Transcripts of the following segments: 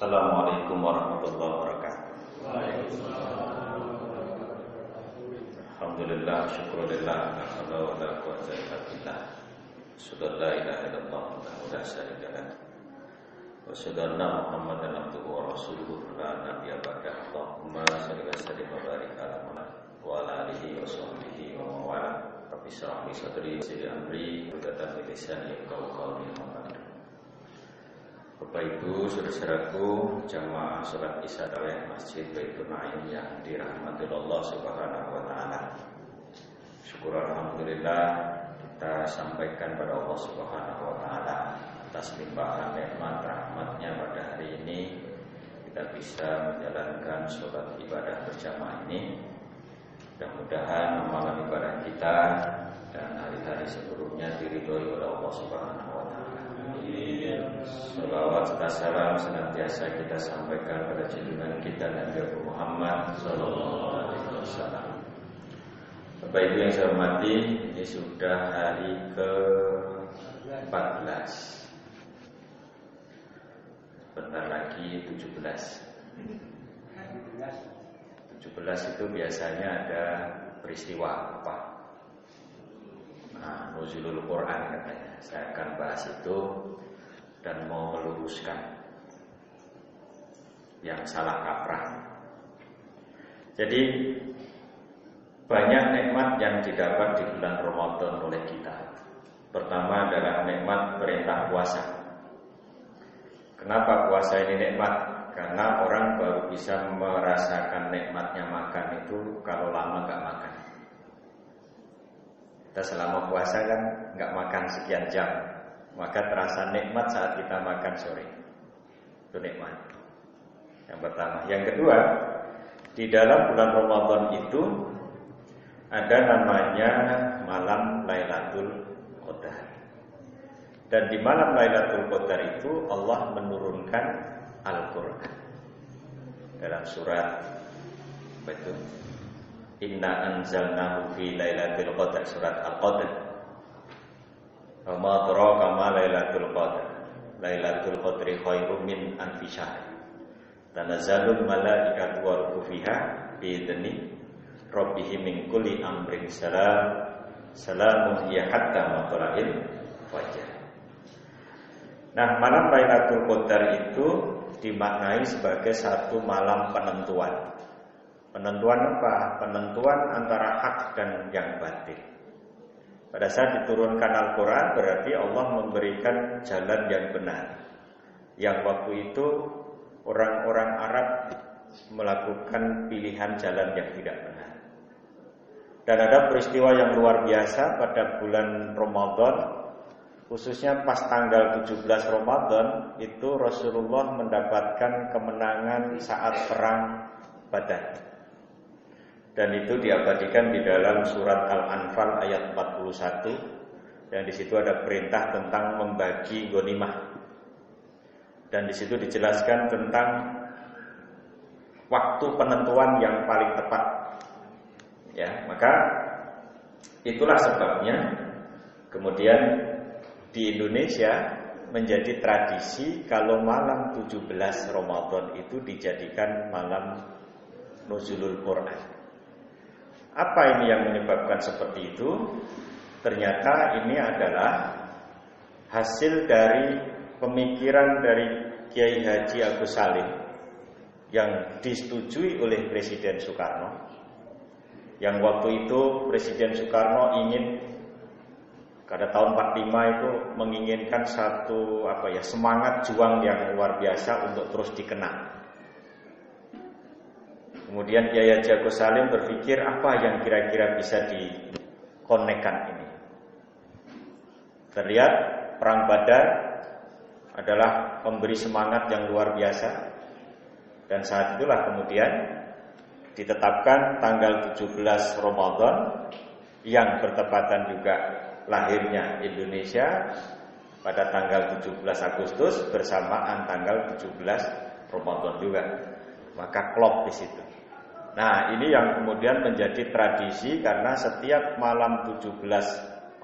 Assalamualaikum warahmatullahi wabarakatuh. Alhamdulillah, syukurillah, la haula wala quwwata illa billah. Asyhadu la ilaha illallah wahdahu la syarika lah. Wa asyhadu anna Muhammadan abduhu wa rasuluhu la nabiyya ba'dahu. Allahumma shalli wa sallim wa barik ala Muhammad wa ala alihi wa sahbihi wa man wala. Rabbi shrah li sadri wa yassir li amri wahlul min lisani yafqahu qawli. Bapak Ibu, saudara-saudaraku, jamaah salat Isya oleh Masjid Baitur Naim yang dirahmati Allah Subhanahu wa taala. Syukur alhamdulillah kita sampaikan pada Allah Subhanahu wa taala atas limpahan nikmat rahmatnya pada hari ini kita bisa menjalankan salat ibadah berjamaah ini. Mudah-mudahan amalan ibadah kita dan hari-hari sebelumnya diridhoi oleh Allah Subhanahu wa taala. Salawat serta salam senantiasa kita sampaikan pada junjungan kita Nabi Muhammad sallallahu alaihi wasallam. Bapak Ibu yang saya hormati, ini sudah hari ke-14. Bentar lagi 17. 17 itu biasanya ada peristiwa apa? Nah, nuzulul Quran katanya. Saya akan bahas itu dan mau meluruskan yang salah kaprah. Jadi banyak nikmat yang didapat di bulan Ramadan oleh kita. Pertama adalah nikmat perintah puasa. Kenapa puasa ini nikmat? Karena orang baru bisa merasakan nikmatnya makan itu kalau lama gak makan. Kita selama puasa kan gak makan sekian jam, maka terasa nikmat saat kita makan sore. Itu nikmat yang pertama. Yang kedua, di dalam bulan Ramadan itu ada namanya malam Lailatul Qadar. Dan di malam Lailatul Qadar itu Allah menurunkan Al-Quran dalam surat apa itu? Inna anzalnahu fi lailatul qadar, surat Al-Qadr. Wa ma adraka ma lailatul qadar. Lailatul qadri khairum min alfi syahr. Tanazzalul malaikatu wa ruhu fiha bi idzni rabbihim min kulli amrin salam. Salamun hiya hatta matla'il fajr. Nah, malam Lailatul Qadar itu dimaknai sebagai satu malam penentuan. Penentuan apa? Penentuan antara hak dan yang batil. Pada saat diturunkan Al-Quran berarti Allah memberikan jalan yang benar. Yang waktu itu orang-orang Arab melakukan pilihan jalan yang tidak benar. Dan ada peristiwa yang luar biasa pada bulan Ramadan, khususnya pas tanggal 17 Ramadan itu Rasulullah mendapatkan kemenangan saat perang Badar. Dan itu diabadikan di dalam surat Al-Anfal ayat 41. Dan di situ ada perintah tentang membagi ghanimah. Dan di situ dijelaskan tentang waktu penentuan yang paling tepat. Ya, maka itulah sebabnya kemudian di Indonesia menjadi tradisi kalau malam 17 Ramadan itu dijadikan malam nuzulul Quran. Apa ini yang menyebabkan seperti itu? Ternyata ini adalah hasil dari pemikiran dari Kiai Haji Agus Salim yang disetujui oleh Presiden Soekarno. Yang waktu itu Presiden Soekarno ingin pada tahun 45 itu menginginkan satu semangat juang yang luar biasa untuk terus dikenang. Kemudian Kiai Haji Agus Salim berpikir apa yang kira-kira bisa dikonekkan ini. Terlihat perang Badar adalah pemberi semangat yang luar biasa. Dan saat itulah kemudian ditetapkan tanggal 17 Ramadan yang bertepatan juga lahirnya Indonesia pada tanggal 17 Agustus bersamaan tanggal 17 Ramadan juga. Maka klop di situ. Nah, ini yang kemudian menjadi tradisi karena setiap malam 17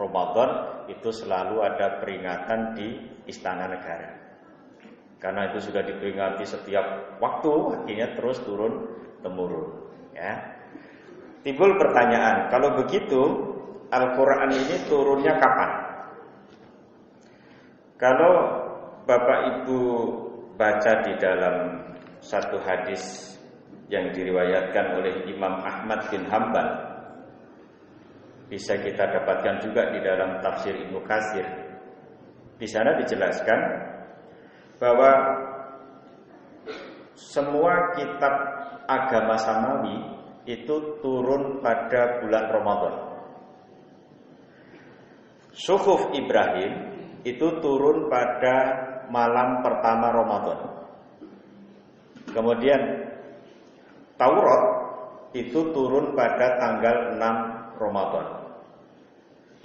Ramadan itu selalu ada peringatan di Istana Negara. Karena itu sudah diperingati setiap waktu, akhirnya terus turun temurun. Ya. Timbul pertanyaan, kalau begitu Al-Quran ini turunnya kapan? Kalau Bapak Ibu baca di dalam satu hadis yang diriwayatkan oleh Imam Ahmad bin Hanbal, bisa kita dapatkan juga di dalam tafsir Ibnu Katsir. Di sana dijelaskan bahwa semua kitab agama samawi itu turun pada bulan Ramadan. Suhuf Ibrahim itu turun pada malam pertama Ramadan. Kemudian Taurat itu turun pada tanggal 6 Ramadan.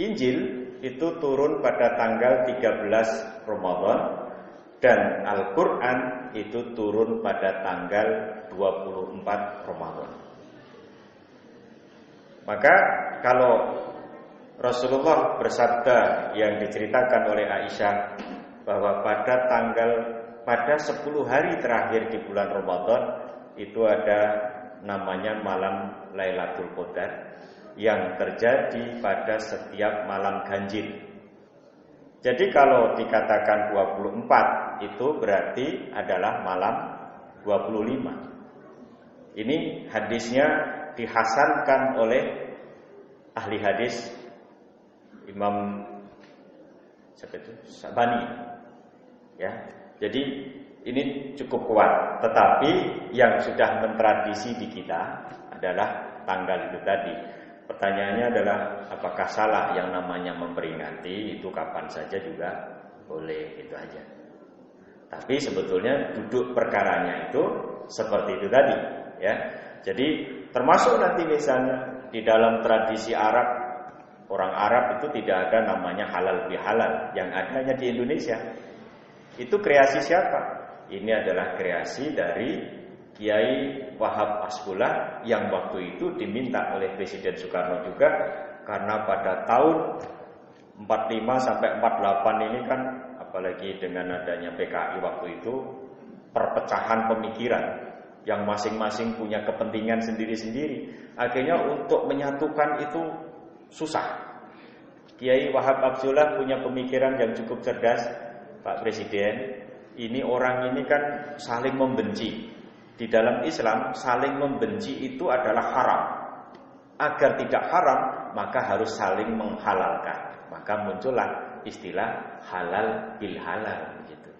Injil itu turun pada tanggal 13 Ramadan. Dan Al-Quran itu turun pada tanggal 24 Ramadan. Maka kalau Rasulullah bersabda yang diceritakan oleh Aisyah bahwa pada 10 hari terakhir di bulan Ramadan itu ada namanya malam Lailatul Qadar yang terjadi pada setiap malam ganjil. Jadi kalau dikatakan 24 itu berarti adalah malam 25. Ini hadisnya dihasankan oleh ahli hadis Imam Sabani. Ya. Jadi ini cukup kuat, tetapi yang sudah mentradisi di kita adalah tanggal itu tadi. Pertanyaannya adalah apakah salah yang namanya memperingati itu kapan saja juga boleh, itu aja. Tapi sebetulnya duduk perkaranya itu seperti itu tadi, ya. Jadi termasuk nanti misalnya di dalam tradisi Arab, orang Arab itu tidak ada namanya halal bihalal, yang ada hanya di Indonesia. Itu kreasi siapa? Ini adalah kreasi dari Kiai Wahab Asbullah yang waktu itu diminta oleh Presiden Soekarno juga, karena pada tahun 45 sampai 48 ini kan, apalagi dengan adanya PKI waktu itu, perpecahan pemikiran yang masing-masing punya kepentingan sendiri-sendiri. Akhirnya untuk menyatukan itu susah. Kiai Wahab Asbullah punya pemikiran yang cukup cerdas, Pak Presiden. Ini orang ini kan saling membenci. Di dalam Islam saling membenci itu adalah haram. Agar tidak haram maka harus saling menghalalkan. Maka muncullah istilah halal bil halal gitu.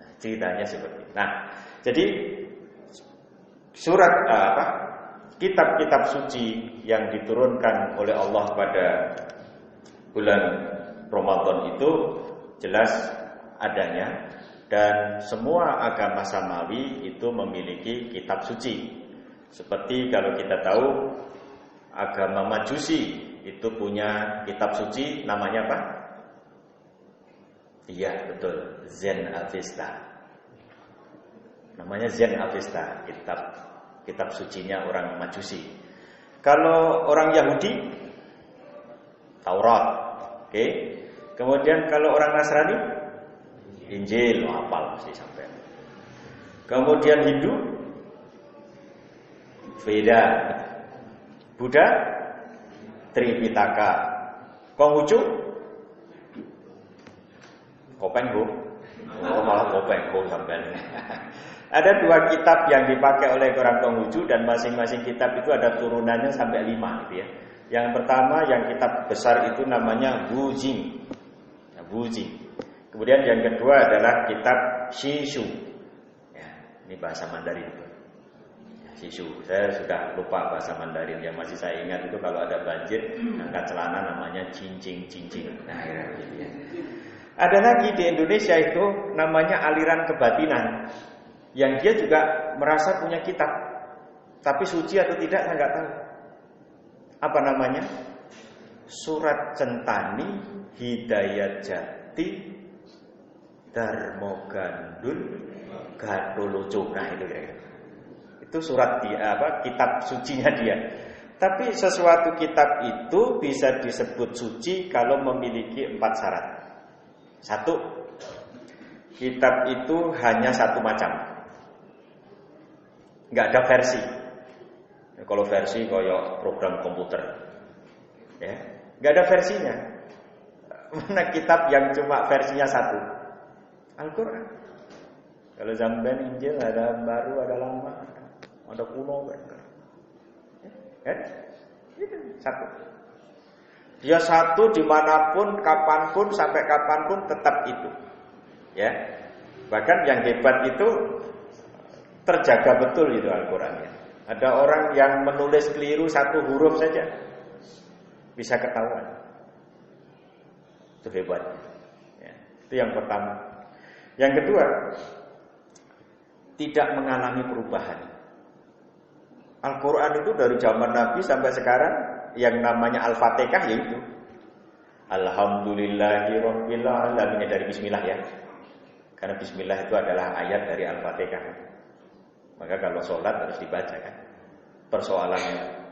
Nah, ceritanya seperti itu. Nah, jadi surat kitab-kitab suci yang diturunkan oleh Allah pada bulan Ramadan itu jelas adanya. Dan semua agama samawi itu memiliki kitab suci. Seperti kalau kita tahu agama Majusi itu punya kitab suci namanya apa? Iya, betul, Zen Avesta. Namanya Zen Avesta, kitab sucinya orang Majusi. Kalau orang Yahudi Taurat, oke. Kemudian kalau orang Nasrani Injil, hafal mesti sampai. Kemudian Hindu, Veda. Buddha, Tripitaka. Konghucu, Kopenghu. Oh, malah Kopenghu sampai. Ada 2 kitab yang dipakai oleh orang Konghucu, dan masing-masing kitab itu ada turunannya sampai 5 gitu ya. Yang pertama, yang kitab besar itu namanya Wujing. Wujing. Kemudian yang kedua adalah kitab Shishu. Ya, ini bahasa Mandarin itu. Ya, Shishu. Saya sudah lupa bahasa Mandarin. Yang masih saya ingat itu kalau ada banjir, angkat celana namanya cincing. Nah, ya, gitu ya. Ada lagi di Indonesia itu namanya aliran kebatinan, yang dia juga merasa punya kitab, tapi suci atau tidak saya nggak tahu. Apa namanya? Surat Centani, Hidayat Jati, Darmo Gandul, Gatulucu. Nah itu kira-kira. Itu surat dia, kitab sucinya dia. Tapi sesuatu kitab itu bisa disebut suci kalau memiliki 4 syarat. 1, kitab itu hanya satu macam, nggak ada versi. Kalau versi kayak program komputer, ya, nggak ada versinya. Mana kitab yang cuma versinya satu? Al-Quran. Kalau Zamban Injil ada baru, ada lama, ada kuno, kan? Itu satu. Dia satu dimanapun, kapanpun, sampai kapanpun tetap itu. Ya, bahkan yang hebat itu terjaga betul itu Al-Quran. Ya. Ada orang yang menulis keliru satu huruf saja bisa ketahuan. Itu hebat. Ya, itu yang pertama. Yang kedua, tidak mengalami perubahan. Al-Quran itu dari zaman Nabi sampai sekarang yang namanya Al-Fatihah yaitu Alhamdulillahirabbil alamin, dari bismillah ya. Karena bismillah itu adalah ayat dari Al-Fatihah. Maka kalau sholat harus dibaca kan. Persoalannya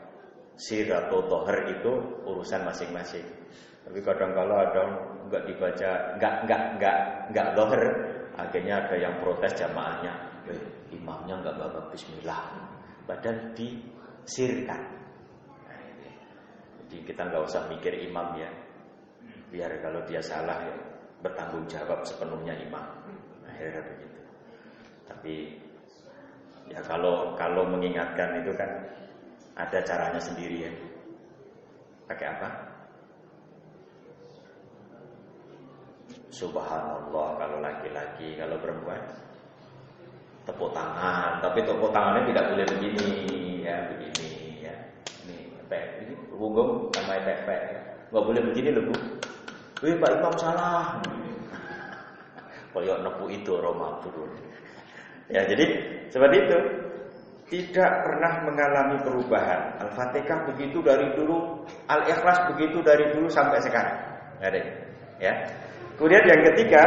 sir atau dohar itu urusan masing-masing. Tapi kadang-kala ada enggak dibaca, enggak dohar, akhirnya ada yang protes jamaahnya. Imamnya enggak baca bismillah, padahal disirkan. Jadi kita enggak usah mikir imam ya. Biar kalau dia salah ya bertanggung jawab sepenuhnya imam. Akhirnya begitu. Tapi ya kalau mengingatkan itu kan ada caranya sendiri ya. Pakai apa? Subhanallah kalau laki-laki, kalau perempuan tepuk tangan. Tapi tepuk tangannya tidak boleh begini ya, begini ya. Ini punggung sama tepek ya. Enggak boleh begini loh, Bu. Wih, Pak Imam salah. Koyok nepu itu Roma turun. Ya, jadi seperti itu. Tidak pernah mengalami perubahan. Al-Fatihah begitu dari dulu, Al-Ikhlas begitu dari dulu sampai sekarang. Ada. Ya. Kemudian yang ketiga,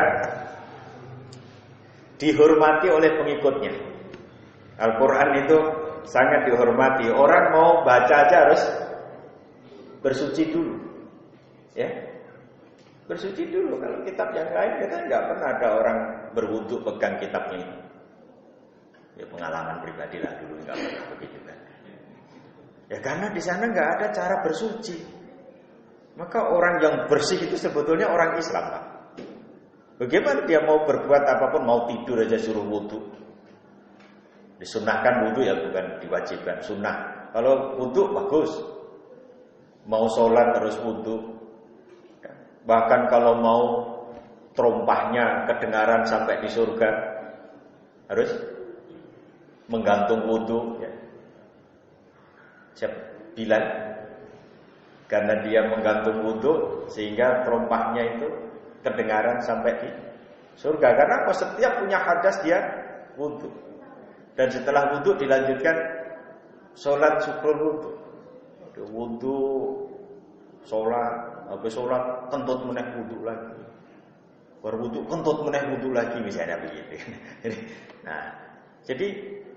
dihormati oleh pengikutnya. Al-Quran itu sangat dihormati. Orang mau baca aja harus bersuci dulu. Ya. Bersuci dulu. Kalau kitab yang lain kita nggak pernah ada orang berwudu pegang kitabnya itu. Ya pengalaman pribadi lah dulu nggak pernah begitu kan. Ya karena di sana nggak ada cara bersuci. Maka orang yang bersih itu sebetulnya orang Islam, Pak. Bagaimana dia mau berbuat apapun, mau tidur aja suruh wudu. Disunahkan wudu ya, bukan diwajibkan, sunnah. Kalau wudu bagus. Mau sholat terus wudu. Bahkan kalau mau terompahnya kedengaran sampai di surga, harus menggantung wudu ya. Siap Bilal, karena dia menggantung wudu sehingga terompahnya itu kedengaran sampai di surga. Karena apa? Setiap punya hadas dia wudu. Dan setelah wudu dilanjutkan sholat syukur wudu. Wudu, sholat, habis sholat kentut meneh wudu lagi. Berwudu kentut meneh wudu lagi misalnya begitu. Jadi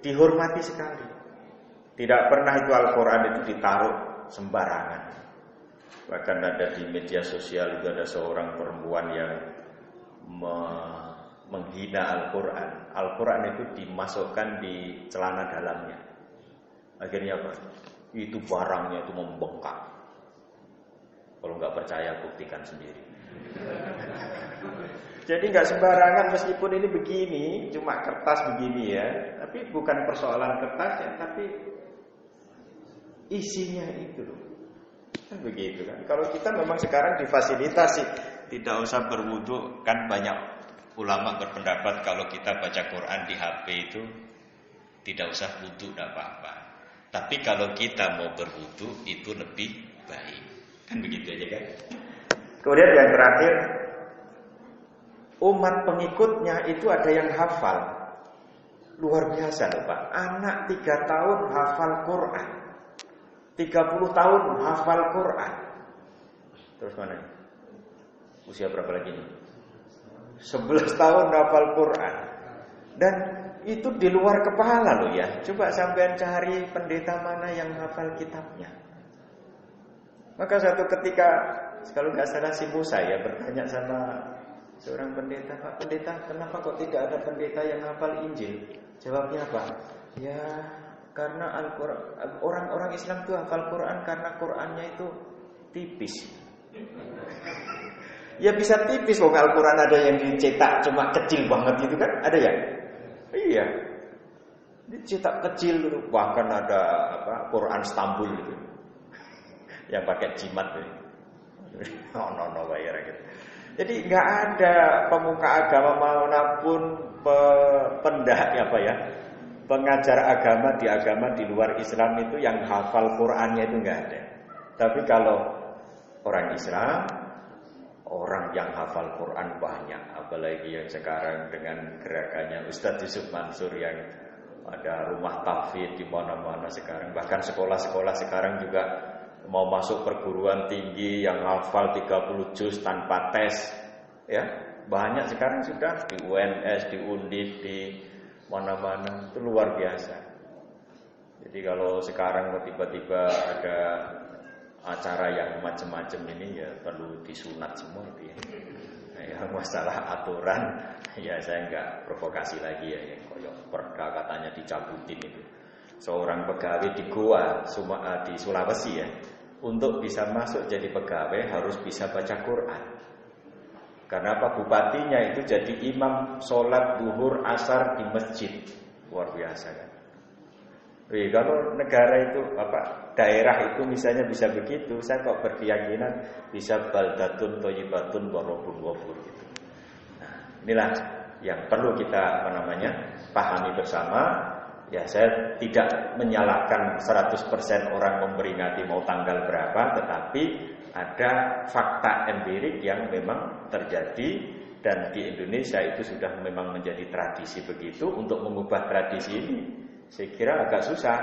dihormati sekali. Tidak pernah itu Al-Quran itu ditaruh sembarangan. Bahkan ada di media sosial itu ada seorang perempuan yang menghina Al-Quran. Al-Quran itu dimasukkan di celana dalamnya. Akhirnya apa? Itu barangnya itu membengkak. Kalau nggak percaya buktikan sendiri. Jadi nggak sembarangan, meskipun ini begini, cuma kertas begini ya. Tapi bukan persoalan kertas ya, tapi isinya itu loh. Kan begitu kan. Kalau kita memang sekarang difasilitasi tidak usah berwudu, kan banyak ulama berpendapat kalau kita baca Quran di HP itu tidak usah wudu, tidak apa-apa. Tapi kalau kita mau berwudu itu lebih baik. Kan begitu aja kan. Kemudian yang terakhir, umat pengikutnya itu ada yang hafal. Luar biasa loh Pak. Anak 3 tahun hafal Quran, 30 tahun hafal Quran. Terus mana? Usia berapa lagi nih? 11 tahun hafal Quran. Dan itu di luar kepala loh ya. Coba sampean cari pendeta mana yang hafal kitabnya. Maka suatu ketika, kalau nggak salah si Musa ya bertanya sama Seorang pendeta, Pak Pendeta, kenapa kok tidak ada pendeta yang hafal Injil? Jawabnya apa? Ya, karena orang-orang Islam itu hafal Quran karena Qurannya itu tipis. Ya bisa tipis, kok Al-Quran ada yang dicetak cuma kecil banget gitu kan? Ada ya? Iya. Dicetak kecil gitu. Bahkan ada Quran Istanbul gitu. Yang pakai jimat gitu. No bayar gitu. Jadi nggak ada pemuka agama manapun pengajar agama di luar Islam itu yang hafal Qurannya itu nggak ada. Tapi kalau orang Islam, orang yang hafal Quran banyak, apalagi yang sekarang dengan gerakannya Ustadz Yusuf Mansur yang ada rumah tahfidz di mana-mana sekarang, bahkan sekolah-sekolah sekarang juga mau masuk perguruan tinggi yang hafal 30 juz tanpa tes, ya banyak sekarang sudah di UNS, di Undip, di mana-mana, itu luar biasa. Jadi kalau sekarang tiba-tiba ada acara yang macam-macam ini ya perlu disunat semua itu ya. Nah, yang masalah aturan ya saya enggak provokasi lagi ya, yang koyok perda katanya dicabutin itu. Seorang pegawai di Goa di Sulawesi ya, untuk bisa masuk jadi pegawai harus bisa baca Quran. Karena apa? Bupatinya itu jadi imam sholat duhur asar di masjid. Luar biasa kan. Kalau negara itu daerah itu misalnya bisa begitu, saya kok berkeyakinan bisa baldatun thayyibatun wa rabbun ghafur gitu. Nah, inilah yang perlu kita pahami bersama. Ya, saya tidak menyalahkan 100% orang memperingati mau tanggal berapa, tetapi ada fakta empirik yang memang terjadi dan di Indonesia itu sudah memang menjadi tradisi begitu. Untuk mengubah tradisi ini saya kira agak susah.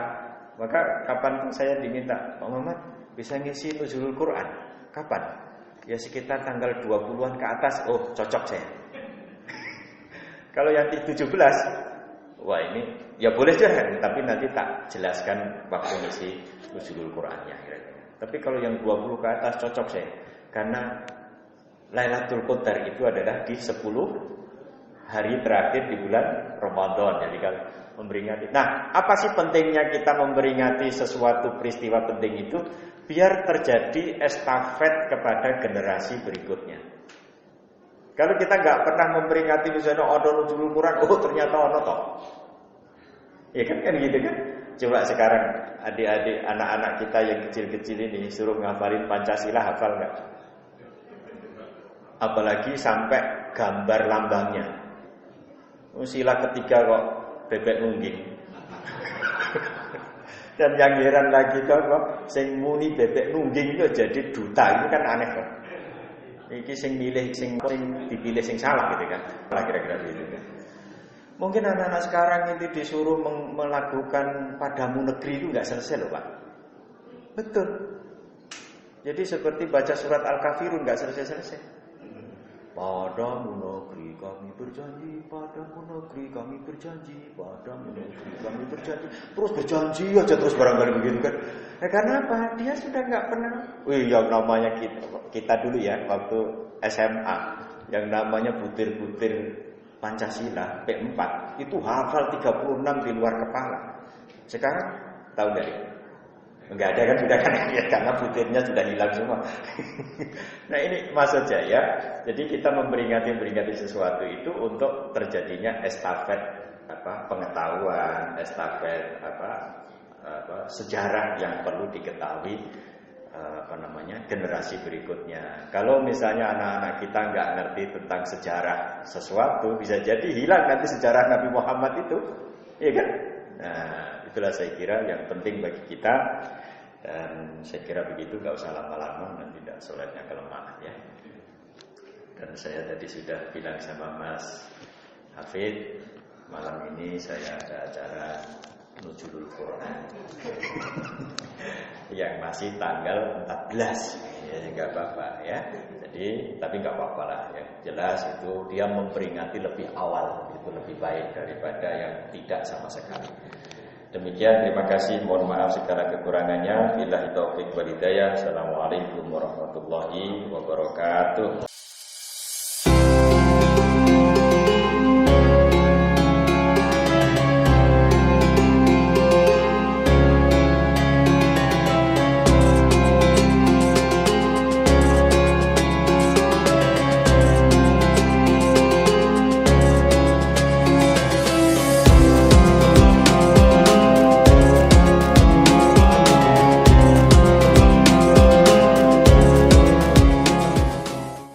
Maka kapan saya diminta, Pak Muhammad bisa ngisi nuzulul Quran? Kapan? Ya sekitar tanggal 20-an ke atas. Oh, cocok saya. Kalau yang 17, wah ini ya boleh saja, tapi nanti tak jelaskan waktu ngisi nuzulul Qurannya. Tapi kalau yang 20 ke atas cocok saya. Karena Lailatul Qadar itu adalah di 10 hari terakhir di bulan Ramadan. Jadi kalau memperingati. Nah, apa sih pentingnya kita memperingati sesuatu peristiwa penting itu? Biar terjadi estafet kepada generasi berikutnya. Kalau kita nggak pernah memperingati misalnya ada nuzulul Quran, oh ternyata ono toh. Ya kan gitu kan? Coba sekarang adik-adik anak-anak kita yang kecil-kecil ini suruh ngafalin Pancasila, hafal nggak? Apalagi sampai gambar lambangnya. Sila ketiga kok bebek nungging. Dan yang heran lagi kok sing muni bebek nungging itu jadi duta, itu kan aneh kok. Iki sing milih sing dipilih sing salah gitu kan. Kira-kira gitu kan. Mungkin anak-anak sekarang itu disuruh melakukan padamu negeri itu enggak selesai loh, Pak. Betul. Jadi seperti baca surat Al-Kafirun enggak selesai-selesai. Padamu negeri kami berjanji, padamu negeri kami berjanji, padamu negeri kami berjanji. Terus berjanji aja terus barangkali begitu kan. Karena apa? Dia sudah enggak pernah. Yang namanya kita dulu ya waktu SMA, yang namanya butir-butir Pancasila P4 itu hafal 36 di luar kepala. Sekarang tahu enggak? Enggak ada kan, sudah kan ya, karena butirnya sudah hilang semua. Nah ini maksud saya, jadi kita memperingati sesuatu itu untuk terjadinya estafet pengetahuan, estafet sejarah yang perlu diketahui generasi berikutnya. Kalau misalnya anak-anak kita nggak ngerti tentang sejarah sesuatu, bisa jadi hilang nanti sejarah Nabi Muhammad itu, iya kan? Nah, itulah saya kira yang penting bagi kita. Dan saya kira begitu, nggak usah lama-lama, nanti tidak sholatnya kelemahan ya. Dan saya tadi sudah bilang sama Mas Hafid, malam ini saya ada acara nuzulul Quran yang masih tanggal 14 ya, nggak apa-apa ya. Jadi tapi nggak apa-apa lah, yang jelas itu dia memperingati lebih awal, itu lebih baik daripada yang tidak sama sekali. Demikian, terima kasih, mohon maaf segala kekurangannya. Billahi taufiq wal hidayah. Assalamualaikum warahmatullahi wabarakatuh.